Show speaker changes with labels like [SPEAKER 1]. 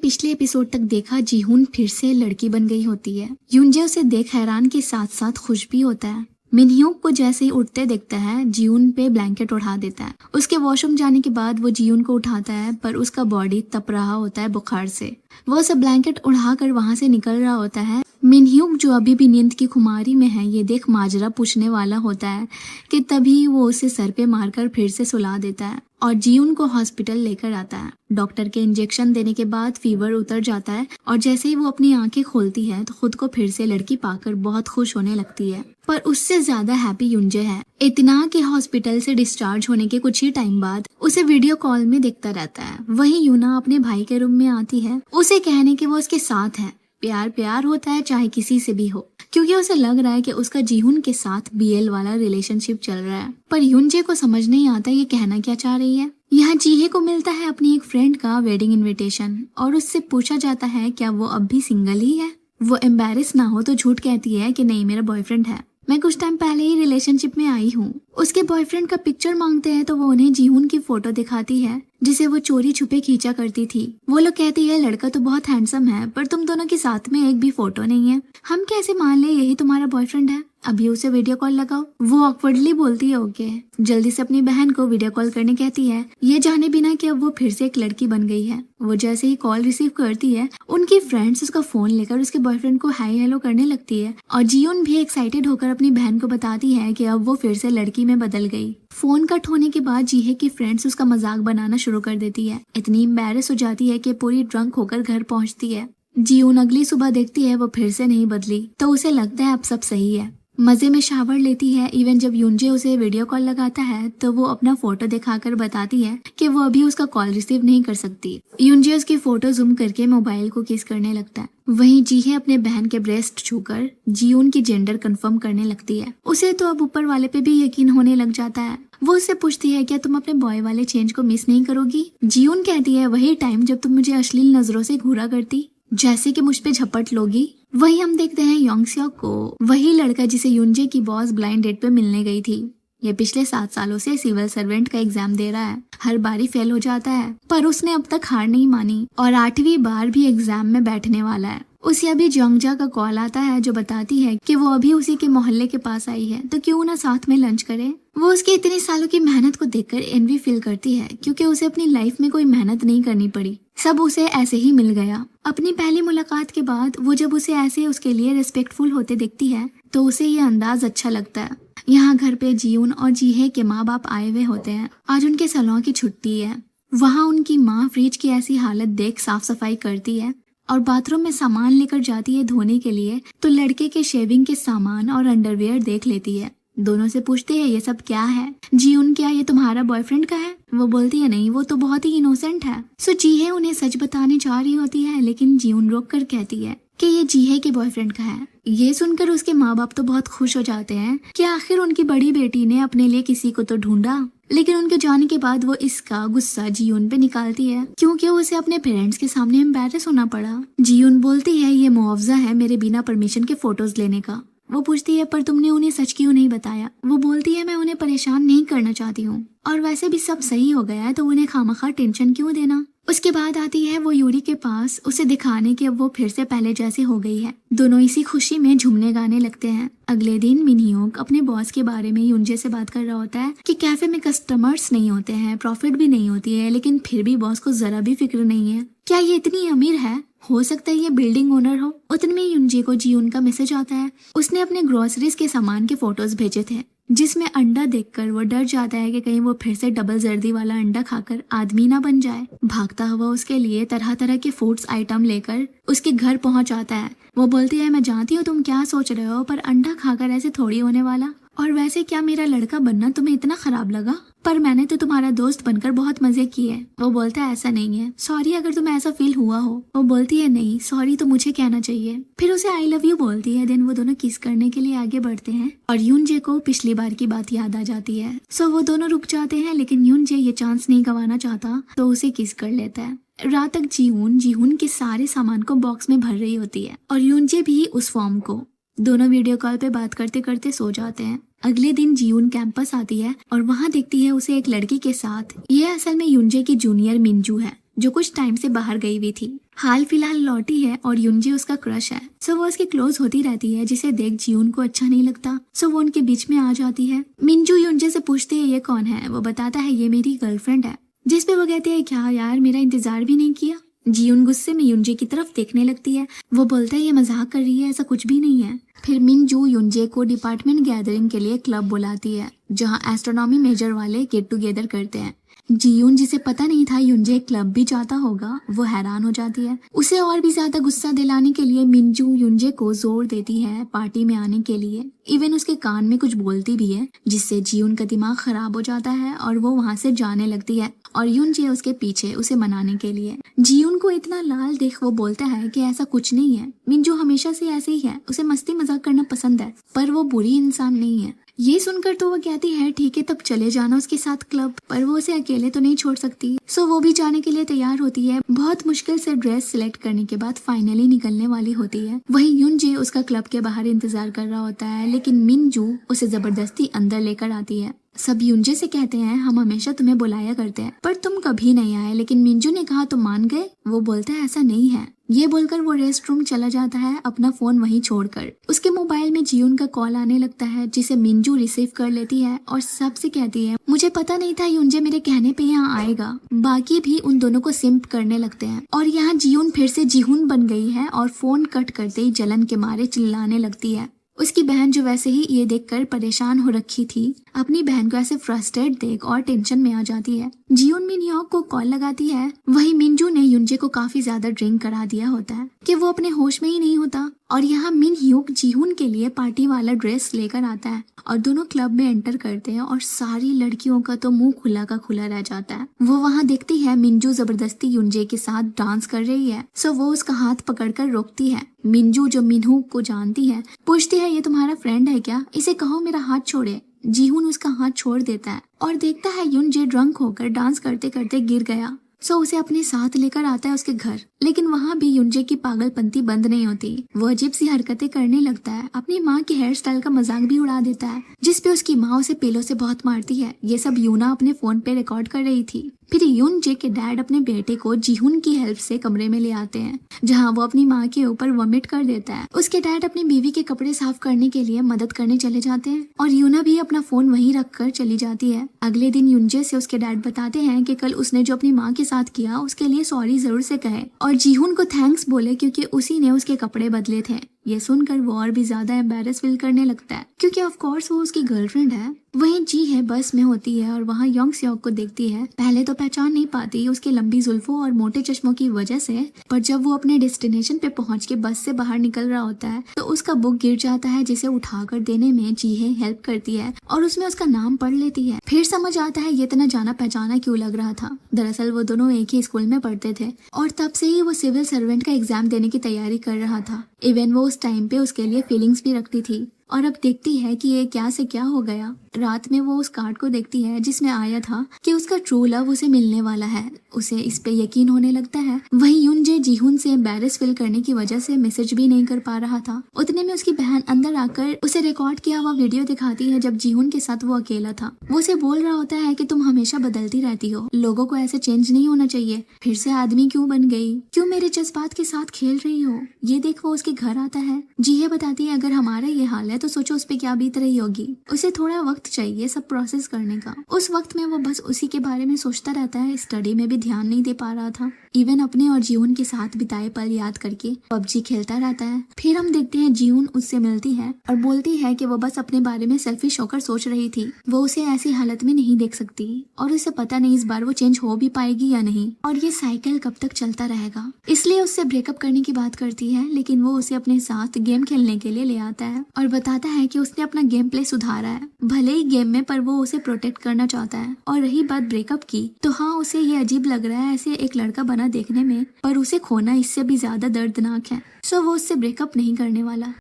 [SPEAKER 1] पिछले एपिसोड तक देखा, जीहुन फिर से लड़की बन गई होती है। युनजे उसे देख हैरान के साथ साथ खुश भी होता है। मिनह्यूक को जैसे ही उठते देखता है, जीहुन पे ब्लैंकेट उठा देता है। उसके वॉशरूम जाने के बाद वो जीहुन को उठाता है, पर उसका बॉडी तप रहा होता है बुखार से। वो उसे ब्लैंकेट उड़ाकर वहां से निकल रहा होता है। मिनह्यूक जो अभी भी नींद की खुमारी में है, ये देख माजरा पूछने वाला होता है कि तभी वो उसे सर पे मारकर फिर से सुला देता है और जीहुन को हॉस्पिटल लेकर आता है। डॉक्टर के इंजेक्शन देने के बाद फीवर उतर जाता है और जैसे ही वो अपनी आंखें खोलती है तो खुद को फिर से लड़की पाकर बहुत खुश होने लगती है। पर उससे ज्यादा हैप्पी युनजे है, इतना कि हॉस्पिटल से डिस्चार्ज होने के कुछ ही टाइम बाद उसे वीडियो कॉल में दिखता रहता है। वहीं यूना अपने भाई के रूम में आती है, उसे कहने के वो उसके साथ है। प्यार प्यार होता है चाहे किसी से भी हो, क्योंकि उसे लग रहा है कि उसका जीहुन के साथ बीएल वाला रिलेशनशिप चल रहा है। पर युनजे को समझ नहीं आता ये कहना क्या चाह रही है। यहाँ जीहे को मिलता है अपनी एक फ्रेंड का वेडिंग इनविटेशन और उससे पूछा जाता है क्या वो अब भी सिंगल ही है। वो एम्बेरस ना हो तो झूठ कहती है कि नहीं, मेरा बॉयफ्रेंड है, मैं कुछ टाइम पहले ही रिलेशनशिप में आई हूँ। उसके बॉयफ्रेंड का पिक्चर मांगते हैं तो वो उन्हें जीहुन की फोटो दिखाती है जिसे वो चोरी छुपे खींचा करती थी। वो लोग कहती है लड़का तो बहुत हैंडसम है, पर तुम दोनों के साथ में एक भी फोटो नहीं है, हम कैसे मान ले यही तुम्हारा बॉयफ्रेंड है, अभी उसे वीडियो कॉल लगाओ। वो ऑकवर्डली बोलती है ओके, जल्दी से अपनी बहन को वीडियो कॉल करने कहती है, ये जाने बिना कि अब वो फिर से एक लड़की बन गई है। वो जैसे ही कॉल रिसीव करती है, उनकी फ्रेंड्स उसका फोन लेकर उसके बॉयफ्रेंड को हाई हेलो करने लगती है और जीहुन भी एक्साइटेड होकर अपनी बहन को बताती है कि अब वो फिर से लड़की में बदल गई। फोन कट होने के बाद जीहे की फ्रेंड्स उसका मजाक बनाना शुरू कर देती है। इतनी एम्बैरेस हो जाती है कि पूरी ड्रंक होकर घर पहुंचती है। जीहुन अगली सुबह देखती है वो फिर से नहीं बदली, तो उसे लगता है अब सब सही है। मजे में शावर लेती है। इवन जब युनजे उसे वीडियो कॉल लगाता है तो वो अपना फोटो दिखाकर बताती है कि वो अभी उसका कॉल रिसीव नहीं कर सकती। युनजे उसकी फोटो जूम करके मोबाइल को किस करने लगता है। वहीं जीहे अपने बहन के ब्रेस्ट छूकर जीहुन की जेंडर कंफर्म करने लगती है। उसे तो अब ऊपर वाले पे भी यकीन होने लग जाता है। वो उससे पूछती है क्या तुम अपने बॉय वाले चेंज को मिस नहीं करोगी। जीहुन कहती है वही टाइम जब तुम मुझे अश्लील नजरों से घूरा करती, जैसे कि मुझ पे झपट लोगी। वही हम देखते हैं योंगस्योक को, वही लड़का जिसे युनजे की बॉस ब्लाइंड डेट पे मिलने गई थी। ये पिछले 7 सालों से सिविल सर्वेंट का एग्जाम दे रहा है, हर बारी फेल हो जाता है, पर उसने अब तक हार नहीं मानी और 8वीं बार भी एग्जाम में बैठने वाला है। उसे अभी जोंगजा का कॉल आता है जो बताती है कि वो अभी उसी के मोहल्ले के पास आई है, तो क्यों ना साथ में लंच करें। वो उसकी इतनी सालों की मेहनत को देखकर एनवी फील करती है, क्योंकि उसे अपनी लाइफ में कोई मेहनत नहीं करनी पड़ी, सब उसे ऐसे ही मिल गया। अपनी पहली मुलाकात के बाद वो जब उसे ऐसे उसके लिए रिस्पेक्टफुल होते दिखती है तो उसे ये अंदाज अच्छा लगता है। यहाँ घर पे जीहुन और जीहे के माँ बाप आए हुए होते हैं। आज उनके सालों की छुट्टी है। वहाँ उनकी माँ फ्रिज की ऐसी हालत देख साफ सफाई करती है और बाथरूम में सामान लेकर जाती है धोने के लिए, तो लड़के के शेविंग के सामान और अंडरवियर देख लेती है। दोनों से पूछते हैं ये सब क्या है। जीहुन क्या ये तुम्हारा बॉयफ्रेंड का है। वो बोलती है नहीं, वो तो बहुत ही इनोसेंट है। सो जीहे उन्हें सच बताने जा रही होती है, लेकिन जीहुन रोक कर कहती है कि ये जीहे के बॉयफ्रेंड का है। ये सुनकर उसके माँ बाप तो बहुत खुश हो जाते हैं कि आखिर उनकी बड़ी बेटी ने अपने लिए किसी को तो ढूंढा। लेकिन उनके जाने के बाद वो इसका गुस्सा जीहुन पे निकालती है, क्योंकि उसे अपने पेरेंट्स के सामने एम्बैरेस होना पड़ा। जीहुन बोलती है ये मुआवजा है मेरे बिना परमिशन के फोटोज लेने का। वो पूछती है पर तुमने उन्हें सच क्यों नहीं बताया। वो बोलती है मैं उन्हें परेशान नहीं करना चाहती हूँ और वैसे भी सब सही हो गया है, तो उन्हें खामखा टेंशन क्यों देना। उसके बाद आती है वो यूरी के पास उसे दिखाने कि अब वो फिर से पहले जैसे हो गई है। दोनों इसी खुशी में झूमने गाने लगते हैं। अगले दिन मिनह्यूक अपने बॉस के बारे में युनजे से बात कर रहा होता है कि कैफे में कस्टमर्स नहीं होते हैं, प्रॉफिट भी नहीं होती है, लेकिन फिर भी बॉस को जरा भी फिक्र नहीं है। क्या ये इतनी अमीर है? हो सकता है ये बिल्डिंग ओनर हो। उतने में युनजे को जीहुन का मैसेज आता है। उसने अपने ग्रोसरीज के सामान के फोटोज भेजे थे, जिसमें अंडा देखकर वो डर जाता है कि कहीं वो फिर से डबल जर्दी वाला अंडा खाकर आदमी ना बन जाए। भागता हुआ उसके लिए तरह तरह के फूड्स आइटम लेकर उसके घर पहुंच जाता है। वो बोलती है मैं जानती हूँ तुम क्या सोच रहे हो, पर अंडा खाकर ऐसे थोड़ी होने वाला। और वैसे क्या मेरा लड़का बनना तुम्हें इतना खराब लगा? पर मैंने तो तुम्हारा दोस्त बनकर बहुत मजे किए। वो बोलता है ऐसा नहीं है, सॉरी अगर तुम्हें ऐसा फील हुआ हो। वो बोलती है नहीं, सॉरी तो मुझे कहना चाहिए। फिर उसे आई लव यू बोलती है। देन वो दोनों किस करने के लिए आगे बढ़ते हैं और युनजे को पिछली बार की बात याद आ जाती है। सो वो दोनों रुक जाते हैं, लेकिन युनजे ये चांस नहीं गंवाना चाहता, तो उसे किस कर लेता है। रात तक जीहुन के सारे सामान को बॉक्स में भर रही होती है और युनजे भी उस फॉर्म को। दोनों वीडियो कॉल पे बात करते करते सो जाते हैं। अगले दिन जीहुन कैंपस आती है और वहाँ देखती है उसे एक लड़की के साथ। ये असल में युनजे की जूनियर मिंजू है। जो कुछ टाइम से बाहर गई हुई थी, हाल फिलहाल लौटी है और युनजे उसका क्रश है। सो वो उसके क्लोज होती रहती है, जिसे देख जीउन को अच्छा नहीं लगता। सो वो उनके बीच में आ जाती है। मिनजू युनजे से पूछती है ये कौन है। वो बताता है ये मेरी गर्लफ्रेंड है, जिस पे वो कहती है क्या यार मेरा इंतजार भी नहीं किया। जीउन गुस्से में युनजे की तरफ देखने लगती है। वो बोलता है ये मजाक कर रही है, ऐसा कुछ भी नहीं है। फिर मिनजू युनजे को डिपार्टमेंट गैदरिंग के लिए क्लब बुलाती है, जहाँ एस्ट्रोनॉमी मेजर वाले गेट टुगेदर करते हैं। जीउन, जिसे पता नहीं था युनजे क्लब भी जाता होगा, वो हैरान हो जाती है। उसे और भी ज्यादा गुस्सा दिलाने के लिए मिनजू युनजे को जोर देती है पार्टी में आने के लिए। इवन उसके कान में कुछ बोलती भी है, जिससे जीउन का दिमाग खराब हो जाता है और वो वहाँ से जाने लगती है और युनजे उसके पीछे उसे मनाने के लिए। जीउन को इतना लाल देख वो बोलता है कि ऐसा कुछ नहीं है, मिनजू हमेशा से ऐसे ही है, उसे मस्ती मजाक करना पसंद है, पर वो बुरी इंसान नहीं है। ये सुनकर तो वो कहती है ठीक है तब चले जाना उसके साथ क्लब, पर वो उसे अकेले तो नहीं छोड़ सकती। सो वो भी जाने के लिए तैयार होती है। बहुत मुश्किल से ड्रेस सिलेक्ट करने के बाद फाइनली निकलने वाली होती है। वहीं युनजे उसका क्लब के बाहर इंतजार कर रहा होता है, लेकिन मिनजू उसे जबरदस्ती अंदर लेकर आती है। सब युनजे से कहते हैं हम हमेशा तुम्हें बुलाया करते हैं, पर तुम कभी नहीं आए, लेकिन मिनजू ने कहा तुम मान गए। वो बोलता है ऐसा नहीं है। ये बोलकर वो रेस्ट रूम चला जाता है, अपना फोन वहीं छोड़कर। उसके मोबाइल में जीउन का कॉल आने लगता है, जिसे मिनजू रिसीव कर लेती है और सबसे कहती है मुझे पता नहीं था युनजे मेरे कहने पे यहाँ आएगा। बाकी भी उन दोनों को सिम्प करने लगते हैं और यहाँ जीउन फिर से जीहुन बन गई है और फोन कट करते ही जलन के मारे चिल्लाने लगती है। उसकी बहन, जो वैसे ही ये देखकर परेशान हो रखी थी, अपनी बहन को ऐसे फ्रस्ट्रेट देख और टेंशन में आ जाती है। जीउन मिनह्योक को कॉल लगाती है। वहीं मिनजू ने युनजे को काफी ज्यादा ड्रिंक करा दिया होता है कि वो अपने होश में ही नहीं होता। और यहाँ मिनह्योक जीहुन के लिए पार्टी वाला ड्रेस लेकर आता है और दोनों क्लब में एंटर करते हैं और सारी लड़कियों का तो मुंह खुला का खुला रह जाता है। वो वहाँ देखती है मिनजू जबरदस्ती युनजे के साथ डांस कर रही है। सो वो उसका हाथ पकड़कर रोकती है। मिनजू, जो मिनह्योक को जानती है, पूछती है ये तुम्हारा फ्रेंड है क्या, इसे कहो मेरा हाथ छोड़े। जीहुन उसका हाथ छोड़ देता है और देखता है युनजे ड्रंक होकर डांस करते करते गिर गया। सो उसे अपने साथ लेकर आता है उसके घर, लेकिन वहाँ भी युनजे की पागलपंती बंद नहीं होती। वो अजीब सी हरकतें करने लगता है, अपनी माँ के हेयर स्टाइल का मजाक भी उड़ा देता है, जिसपे उसकी माँ उसे पेलों से बहुत मारती है। ये सब यूना अपने फोन पे रिकॉर्ड कर रही थी। फिर युनजे के डैड अपने बेटे को जीहुन की हेल्प से कमरे में ले आते हैं, जहाँ वो अपनी माँ के ऊपर वॉमिट कर देता है। उसके डैड अपनी बीवी के कपड़े साफ करने के लिए मदद करने चले जाते हैं और यूना भी अपना फोन वहीं रख कर चली जाती है। अगले दिन युनजे से उसके डैड बताते हैं कि कल उसने जो अपनी माँ के साथ किया उसके लिए सॉरी जरूर से कहे और जीहुन को थैंक्स बोले, क्योंकि उसी ने उसके कपड़े बदले थे। ये सुनकर वो और भी ज्यादा एम्बैरेस फील करने लगता है, क्योंकि ऑफ कोर्स वो उसकी गर्लफ्रेंड है। वहीं जी है बस में होती है और वहाँ योंग स्योक को देखती है। पहले तो पहचान नहीं पाती उसके लंबी जुल्फों और मोटे चश्मों की वजह से, पर जब वो अपने डेस्टिनेशन पे पहुंच के बस से बाहर निकल रहा होता है तो उसका बुक गिर जाता है, जिसे उठाकर देने में जी है हेल्प करती है और उसमें उसका नाम पढ़ लेती है। फिर समझ आता है ये इतना जाना पहचाना क्यों लग रहा था। दरअसल वो दोनों एक ही स्कूल में पढ़ते थे और तब से ही वो सिविल सर्वेंट का एग्जाम देने की तैयारी कर रहा था। इवन वो उस टाइम पे उसके लिए फीलिंग्स भी रखती थी और अब देखती है कि ये क्या से क्या हो गया। रात में वो उस कार्ड को देखती है जिसमें आया था कि उसका ट्रू लव उसे मिलने वाला है। उसे इस पे यकीन होने लगता है। वहीं युनजे जीहुन से एम्बैरेस फील करने की वजह से मैसेज भी नहीं कर पा रहा था। उतने में उसकी बहन अंदर आकर उसे रिकॉर्ड किया हुआ वीडियो दिखाती है जब जीहुन के साथ वो अकेला था। वो उसे बोल रहा होता है कि तुम हमेशा बदलती रहती हो, लोगों को ऐसे चेंज नहीं होना चाहिए, फिर से आदमी क्यों बन गई, क्यों मेरे जज्बात के साथ खेल रही हो। ये देख वो उसके घर आता है। जीहे बताती है अगर हमारा ये हाल है तो सोचो उस पे क्या बीत रही होगी। उसे थोड़ा वक्त चाहिए सब प्रोसेस करने का। उस वक्त में वो बस उसी के बारे में सोचता रहता है, स्टडी में भी ध्यान नहीं दे पा रहा था। इवन अपने और जीवन के साथ बिताए पल याद करके पबजी खेलता रहता है। फिर हम देखते हैं जीवन उससे मिलती है और बोलती है कि वो बस अपने बारे में सेल्फिश होकर सोच रही थी, वो उसे ऐसी हालत में नहीं देख सकती और उसे पता नहीं इस बार वो चेंज हो भी पाएगी या नहीं और ये साइकिल कब तक चलता रहेगा। इसलिए उससे ब्रेकअप करने की बात करती है, लेकिन वो उसे अपने साथ गेम खेलने के लिए ले आता है और बताता है कि उसने अपना गेम प्ले सुधारा है, भले ही गेम में, पर वो उसे प्रोटेक्ट करना चाहता है। और रही बात ब्रेकअप की, तो हाँ उसे ये अजीब लग रहा है ऐसे एक लड़का बना देखने में, पर उसे खोना इससे भी ज्यादा दर्दनाक है। सो वो उससे ब्रेकअप नहीं करने वाला।